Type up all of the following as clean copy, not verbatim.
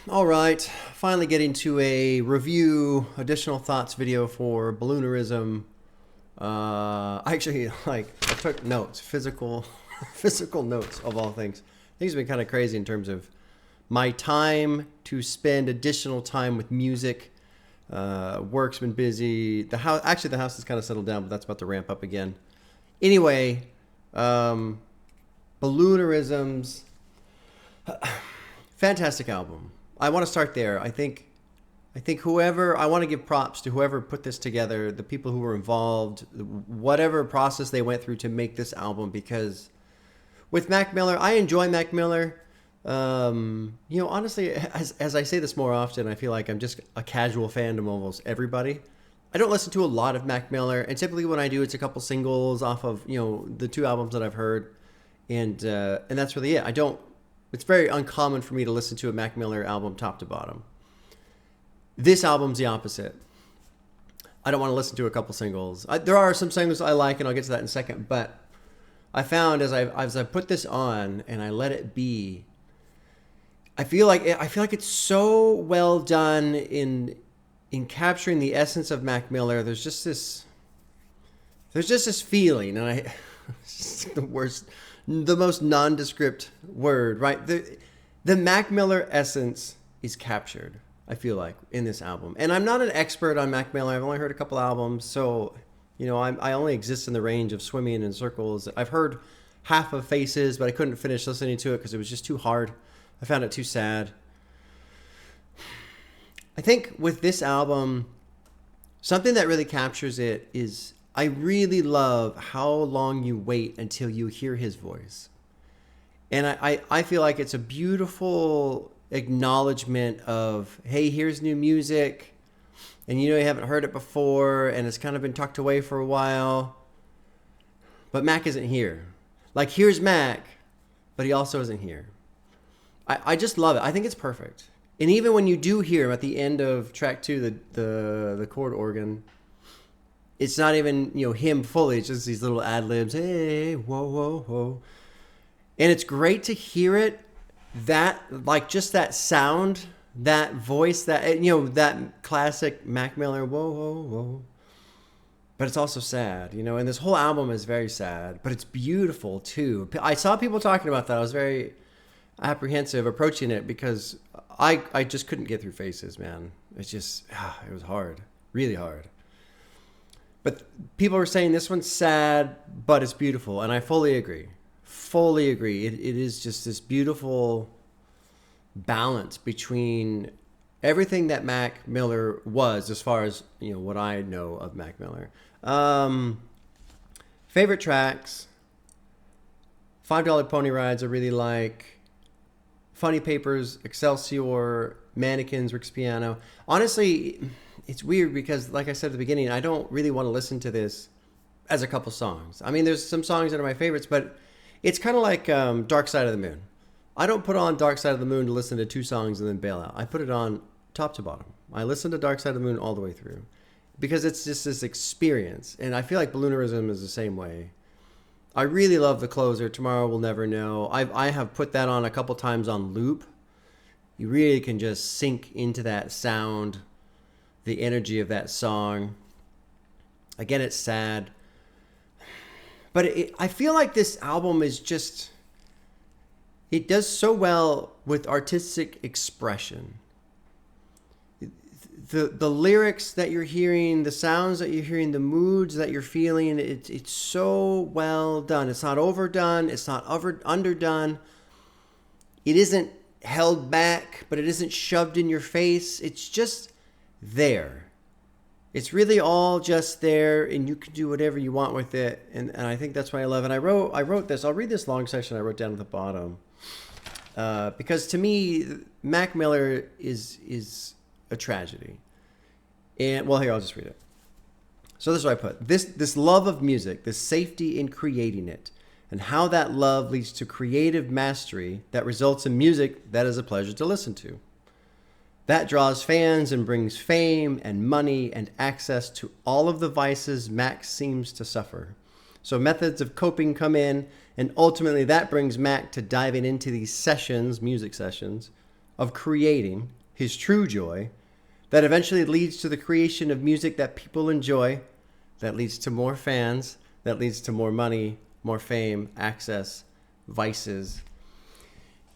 All right, finally getting to a review, additional thoughts video for Balloonerism. I actually I took notes, physical, physical notes of all things. Things have been kind of crazy in terms of my time to spend additional time with music. Work's been busy. The house has kind of settled down, but that's about to ramp up again. Anyway, Balloonerism's fantastic album. I want to start there. I think whoever, I want to give props to whoever put this together, the people who were involved, whatever process they went through to make this album. Because with Mac Miller, I enjoy Mac Miller. Honestly, as I say this more often, I feel like I'm just a casual fan of almost everybody. I don't listen to a lot of Mac Miller, and typically when I do, it's a couple singles off of the two albums that I've heard, and that's really it. I don't. It's very uncommon for me to listen to a Mac Miller album top to bottom. This album's the opposite. I don't want to listen to a couple singles. There are some singles I like, and I'll get to that in a second. But I found as I put this on and I let it be, I feel like it's so well done in capturing the essence of Mac Miller. There's just this feeling, and it's the most nondescript word, right? The Mac Miller essence is captured, I feel like, in this album. And I'm not an expert on Mac Miller. I've only heard a couple albums, so I only exist in the range of swimming in circles. I've heard half of Faces, but I couldn't finish listening to it because it was just too hard. I found it too sad. I think with this album, something that really captures it is I really love how long you wait until you hear his voice. And I feel like it's a beautiful acknowledgement of, hey, here's new music, and you haven't heard it before, and it's kind of been tucked away for a while, but Mac isn't here. Like, here's Mac, but he also isn't here. I just love it. I think it's perfect. And even when you do hear him at the end of track 2, the chord organ, it's not even him fully. It's just these little ad libs. Hey, whoa, whoa, whoa, and it's great to hear it. That just that sound, that voice, that that classic Mac Miller. Whoa, whoa, whoa. But it's also sad, And this whole album is very sad, but it's beautiful too. I saw people talking about that. I was very apprehensive approaching it because I just couldn't get through Faces, man. It's just it was hard, really hard. But people were saying this one's sad, but it's beautiful. And I fully agree. Fully agree. It is just this beautiful balance between everything that Mac Miller was, as far as, what I know of Mac Miller. Favorite tracks. $5 Pony Rides I really like. Funny Papers, Excelsior, Mannequins, Rick's Piano. Honestly, it's weird because, like I said at the beginning, I don't really want to listen to this as a couple songs. I mean, there's some songs that are my favorites, but it's kind of like Dark Side of the Moon. I don't put on Dark Side of the Moon to listen to 2 songs and then bail out. I put it on top to bottom. I listen to Dark Side of the Moon all the way through because it's just this experience. And I feel like Balloonerism is the same way. I really love the closer, Tomorrow We'll Never Know. I have put that on a couple times on loop. You really can just sink into that sound, the energy of that song. Again, it's sad. But I feel like this album is just, it does so well with artistic expression. The lyrics that you're hearing, the sounds that you're hearing, the moods that you're feeling, it's so well done. It's not overdone. It's not underdone. It isn't held back, but it isn't shoved in your face. It's just there. It's really all just there, and you can do whatever you want with it. And I think that's why I love it. I wrote this. I'll read this long section I wrote down at the bottom. Because to me, Mac Miller is a tragedy. And well, here, I'll just read it. So this is what I put. This love of music, this safety in creating it, and how that love leads to creative mastery that results in music that is a pleasure to listen to. That draws fans and brings fame and money and access to all of the vices Mac seems to suffer. So methods of coping come in, and ultimately that brings Mac to diving into these sessions, music sessions, of creating, his true joy, that eventually leads to the creation of music that people enjoy, that leads to more fans, that leads to more money, more fame, access, vices.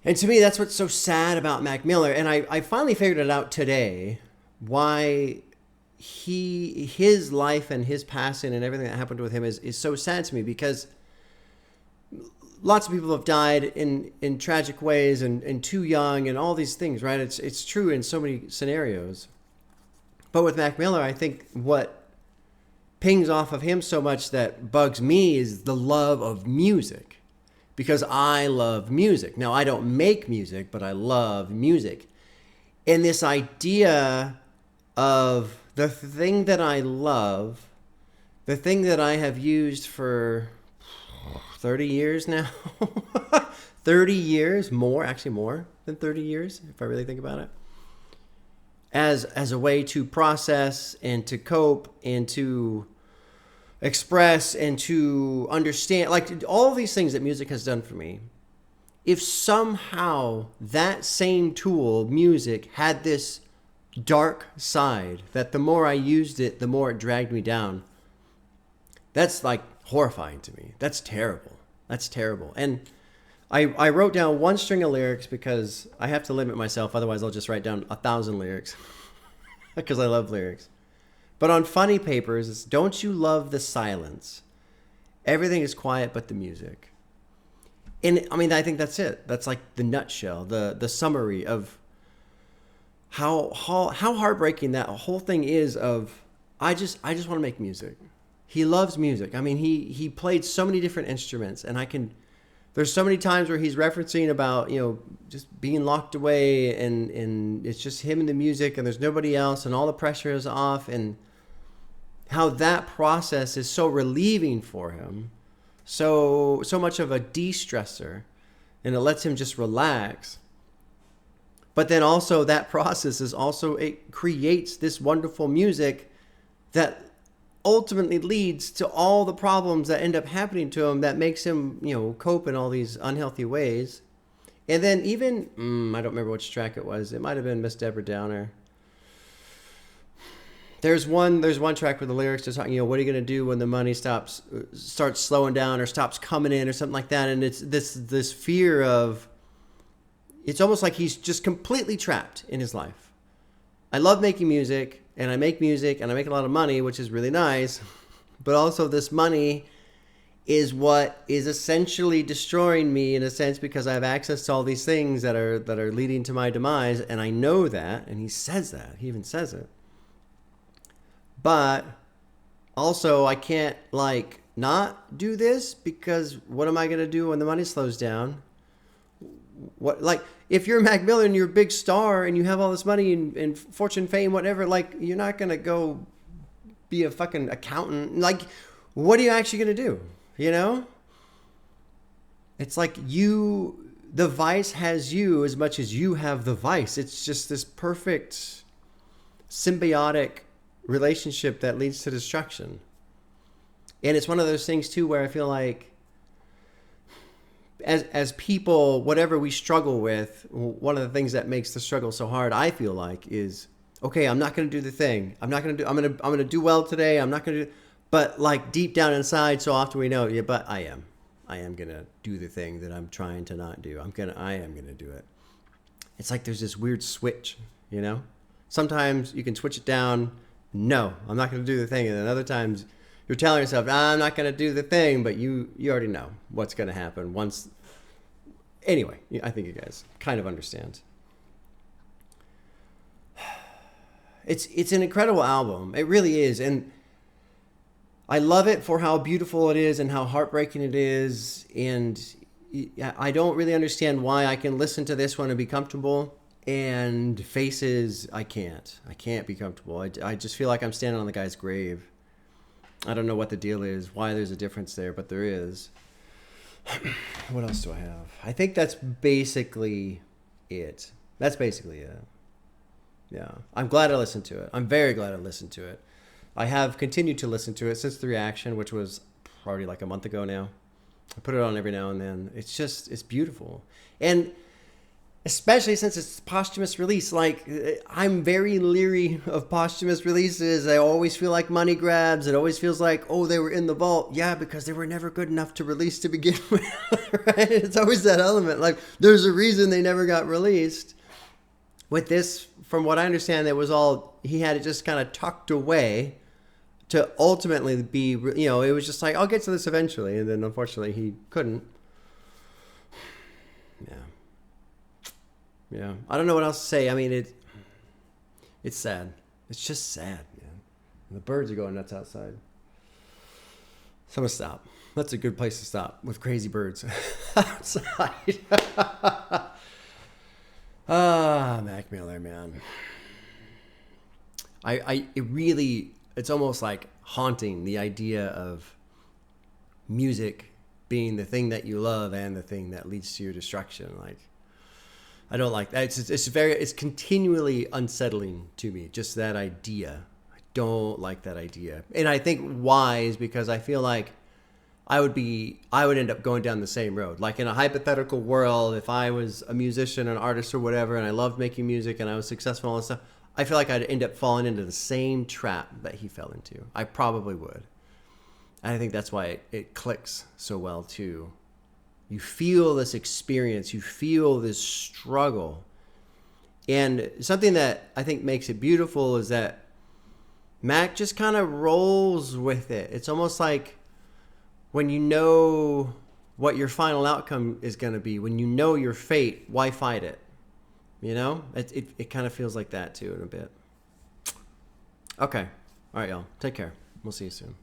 And to me, that's what's so sad about Mac Miller. And I finally figured it out today, why his life and his passing and everything that happened with him is so sad to me, because lots of people have died in tragic ways and too young and all these things, right? It's true in so many scenarios. But with Mac Miller, I think what pings off of him so much that bugs me is the love of music, because I love music. Now, I don't make music, but I love music. And this idea of the thing that I love, the thing that I have used for 30 years now, 30 years, more than 30 years, if I really think about it, as a way to process and to cope and to express and to understand, like all these things that music has done for me. If somehow that same tool, music, had this dark side, that the more I used it, the more it dragged me down, that's like horrifying to me. That's terrible. That's terrible. And I wrote down one string of lyrics because I have to limit myself. Otherwise, I'll just write down 1,000 lyrics because I love lyrics. But on funny papers, it's, don't you love the silence? Everything is quiet but the music. And I mean, I think that's it. That's like the nutshell, the summary of how heartbreaking that whole thing is of, I just want to make music. He loves music. I mean, he played so many different instruments, and there's so many times where he's referencing about, just being locked away and it's just him and the music and there's nobody else and all the pressure is off, and how that process is so relieving for him, so much of a de-stressor, and it lets him just relax. But then also that process is also, it creates this wonderful music that ultimately leads to all the problems that end up happening to him, that makes him, cope in all these unhealthy ways. And then even, I don't remember which track it was. It might have been Miss Deborah Downer. There's one track where the lyrics are talking, what are you going to do when the money starts slowing down or stops coming in or something like that. And it's this fear of, it's almost like he's just completely trapped in his life. I love making music, and I make music, and I make a lot of money, which is really nice. But also this money is what is essentially destroying me in a sense, because I have access to all these things that are leading to my demise. And I know that, and he says that. He even says it. But also I can't not do this, because what am I going to do when the money slows down? If you're Mac Miller and you're a big star and you have all this money and fortune, fame, whatever, you're not going to go be a fucking accountant. What are you actually going to do? It's like the vice has you as much as you have the vice. It's just this perfect symbiotic relationship that leads to destruction. And it's one of those things too, where I feel like, as people, whatever we struggle with, one of the things that makes the struggle so hard, I feel like, is, okay, I'm not going to do the thing. I'm going to do well today. I'm not going to do, but deep down inside, so often we know, yeah, but I am going to do the thing that I'm trying to not do. I am going to do it. It's like there's this weird switch, Sometimes you can switch it down. No, I'm not going to do the thing. And then other times you're telling yourself, I'm not going to do the thing, but you already know what's going to happen once. Anyway, I think you guys kind of understand. It's an incredible album. It really is. And I love it for how beautiful it is and how heartbreaking it is. And I don't really understand why I can listen to this one and be comfortable, and Faces, I can't be comfortable. I just feel like I'm standing on the guy's grave. I don't know what the deal is, why there's a difference there, but there is. What else do I have? I think that's basically it. Yeah. I'm glad I listened to it. I'm very glad I listened to it. I have continued to listen to it since the reaction, which was probably a month ago now. I put it on every now and then. It's beautiful. And especially since it's posthumous release. Like, I'm very leery of posthumous releases. I always feel like money grabs. It always feels like, oh, they were in the vault. Yeah, because they were never good enough to release to begin with, right? It's always that element. Like, there's a reason they never got released. With this, from what I understand, it was all, he had it just kind of tucked away to ultimately be, you know, it was just like, I'll get to this eventually. And then unfortunately he couldn't. Yeah. Yeah, I don't know what else to say. I mean, it's sad. It's just sad, man. And the birds are going nuts outside. So I'm gonna stop. That's a good place to stop with crazy birds outside. Mac Miller, man. It's almost like haunting, the idea of music being the thing that you love and the thing that leads to your destruction. Like, I don't like that. It's continually unsettling to me, just that idea. I don't like that idea. And I think why is because I feel like I would end up going down the same road. Like, in a hypothetical world, if I was a musician, an artist or whatever, and I loved making music and I was successful and all that stuff, I feel like I'd end up falling into the same trap that he fell into. I probably would. And I think that's why it clicks so well too. You feel this experience, you feel this struggle. And something that I think makes it beautiful is that Mac just kind of rolls with it. It's almost like when you know what your final outcome is going to be, when you know your fate, why fight it? You know? It kind of feels like that too in a bit. Okay. All right, y'all. Take care. We'll see you soon.